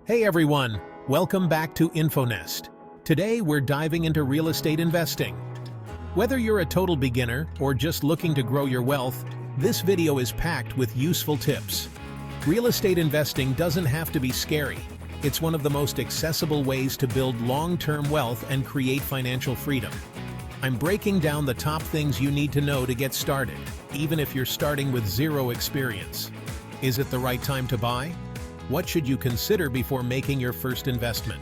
Hey everyone, welcome back to Infonest. Today we're diving into real estate investing. Whether you're a total beginner or just looking to grow your wealth, this video is packed with useful tips. Real estate investing doesn't have to be scary. It's one of the most accessible ways to build long-term wealth and create financial freedom. I'm breaking down the top things you need to know to get started, even if you're starting with zero experience. Is it the right time to buy? What should you consider before making your first investment?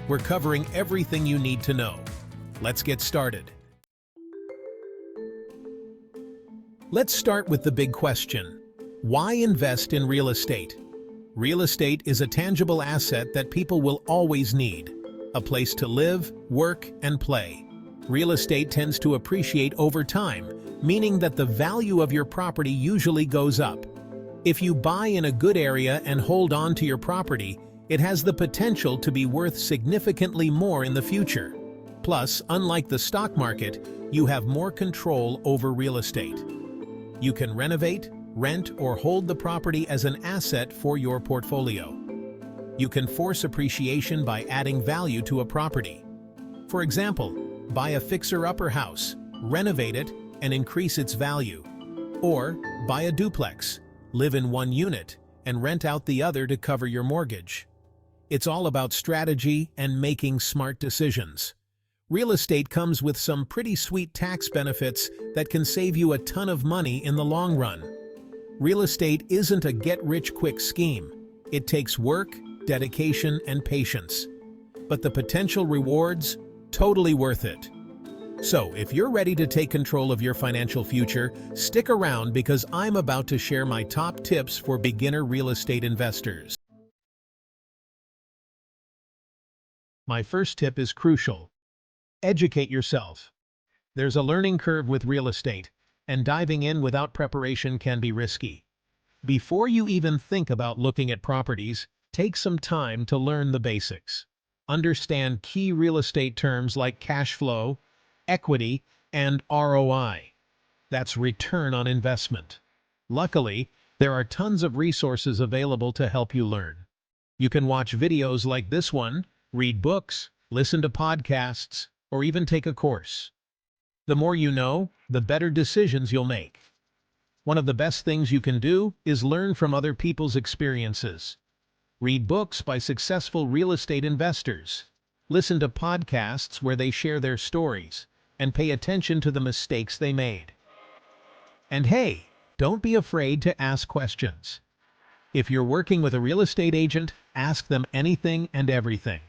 We're covering everything you need to know. Let's get started. Let's start with the big question. Why invest in real estate? Real estate is a tangible asset that people will always need. A place to live, work, and play. Real estate tends to appreciate over time, meaning that the value of your property usually goes up. If you buy in a good area and hold on to your property, it has the potential to be worth significantly more in the future. Plus, unlike the stock market, you have more control over real estate. You can renovate, rent, or hold the property as an asset for your portfolio. You can force appreciation by adding value to a property. For example, buy a fixer-upper house, renovate it, and increase its value. Or buy a duplex. Live in one unit, and rent out the other to cover your mortgage. It's all about strategy and making smart decisions. Real estate comes with some pretty sweet tax benefits that can save you a ton of money in the long run. Real estate isn't a get-rich-quick scheme. It takes work, dedication, and patience. But the potential rewards? Totally worth it. So, if you're ready to take control of your financial future, stick around because I'm about to share my top tips for beginner real estate investors. My first tip is crucial. Educate yourself. There's a learning curve with real estate, and diving in without preparation can be risky. Before you even think about looking at properties, take some time to learn the basics. Understand key real estate terms like cash flow, equity, and ROI. That's return on investment. Luckily, there are tons of resources available to help you learn. You can watch videos like this one, read books, listen to podcasts, or even take a course. The more you know, the better decisions you'll make. One of the best things you can do is learn from other people's experiences. Read books by successful real estate investors. Listen to podcasts where they share their stories, and pay attention to the mistakes they made. And hey, don't be afraid to ask questions. If you're working with a real estate agent, ask them anything and everything.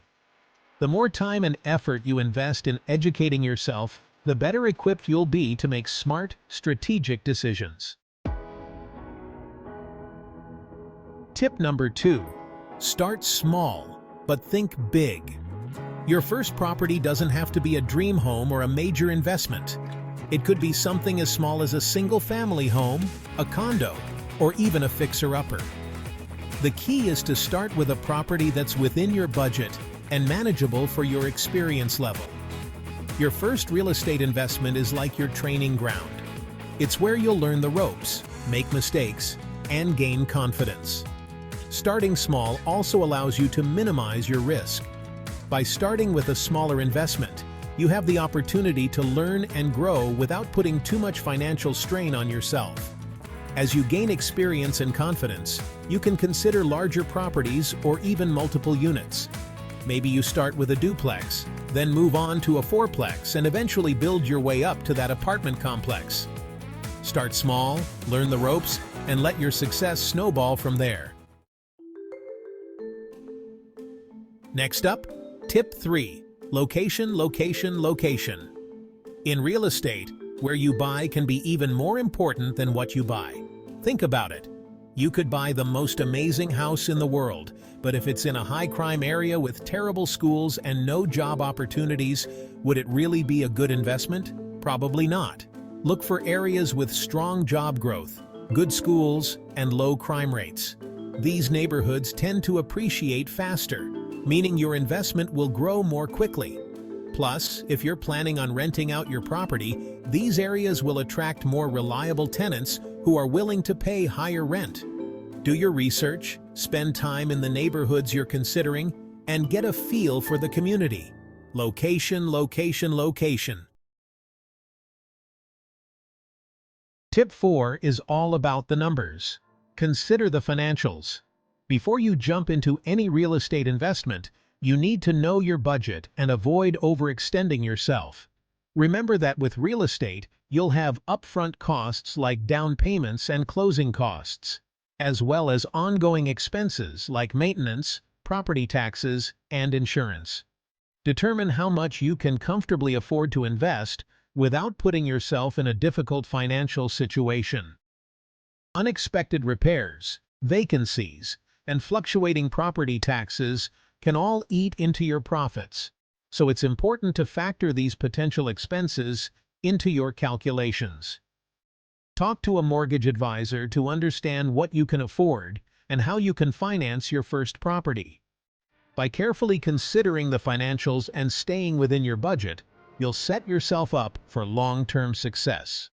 The more time and effort you invest in educating yourself, the better equipped you'll be to make smart, strategic decisions. Tip number 2. Start small, but think big. Your first property doesn't have to be a dream home or a major investment. It could be something as small as a single-family home, a condo, or even a fixer-upper. The key is to start with a property that's within your budget and manageable for your experience level. Your first real estate investment is like your training ground. It's where you'll learn the ropes, make mistakes, and gain confidence. Starting small also allows you to minimize your risk. By starting with a smaller investment, you have the opportunity to learn and grow without putting too much financial strain on yourself. As you gain experience and confidence, you can consider larger properties or even multiple units. Maybe you start with a duplex, then move on to a fourplex and eventually build your way up to that apartment complex. Start small, learn the ropes, and let your success snowball from there. Next up, Tip 3. Location, location, location. In real estate, where you buy can be even more important than what you buy. Think about it. You could buy the most amazing house in the world, but if it's in a high-crime area with terrible schools and no job opportunities, would it really be a good investment? Probably not. Look for areas with strong job growth, good schools, and low crime rates. These neighborhoods tend to appreciate faster, meaning your investment will grow more quickly. Plus, if you're planning on renting out your property, these areas will attract more reliable tenants who are willing to pay higher rent. Do your research, Spend time in the neighborhoods you're considering and get a feel for the community. Location, location, location. Tip 4 is all about the numbers. Consider the financials. Before you jump into any real estate investment, you need to know your budget and avoid overextending yourself. Remember that with real estate, you'll have upfront costs like down payments and closing costs, as well as ongoing expenses like maintenance, property taxes, and insurance. Determine how much you can comfortably afford to invest without putting yourself in a difficult financial situation. Unexpected repairs, vacancies, and fluctuating property taxes can all eat into your profits, so it's important to factor these potential expenses into your calculations. Talk to a mortgage advisor to understand what you can afford and how you can finance your first property. By carefully considering the financials and staying within your budget, you'll set yourself up for long-term success.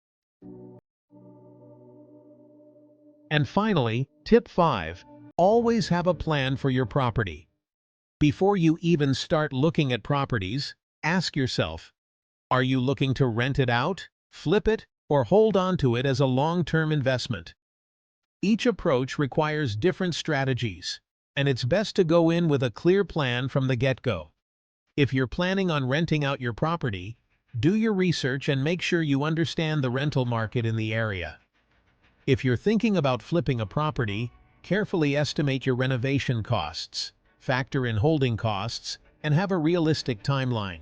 And finally, tip 5, always have a plan for your property. Before you even start looking at properties, ask yourself, are you looking to rent it out, flip it, or hold on to it as a long-term investment? Each approach requires different strategies, and it's best to go in with a clear plan from the get-go. If you're planning on renting out your property, do your research and make sure you understand the rental market in the area. If you're thinking about flipping a property, carefully estimate your renovation costs, factor in holding costs, and have a realistic timeline.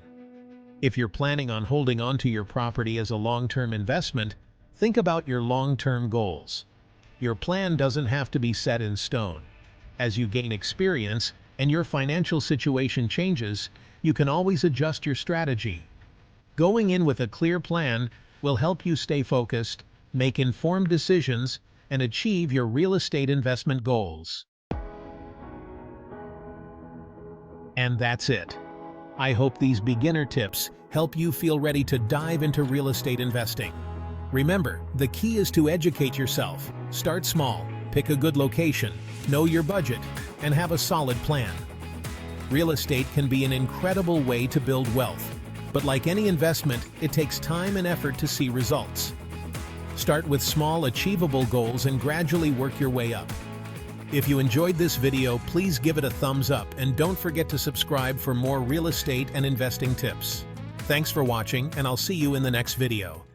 If you're planning on holding onto your property as a long-term investment, think about your long-term goals. Your plan doesn't have to be set in stone. As you gain experience and your financial situation changes, you can always adjust your strategy. Going in with a clear plan will help you stay focused, make informed decisions, and achieve your real estate investment goals. And that's it. I hope these beginner tips help you feel ready to dive into real estate investing. Remember, the key is to educate yourself. Start small, pick a good location, know your budget, and have a solid plan. Real estate can be an incredible way to build wealth, but like any investment, it takes time and effort to see results. Start with small, achievable goals and gradually work your way up. If you enjoyed this video, please give it a thumbs up and don't forget to subscribe for more real estate and investing tips. Thanks for watching, and I'll see you in the next video.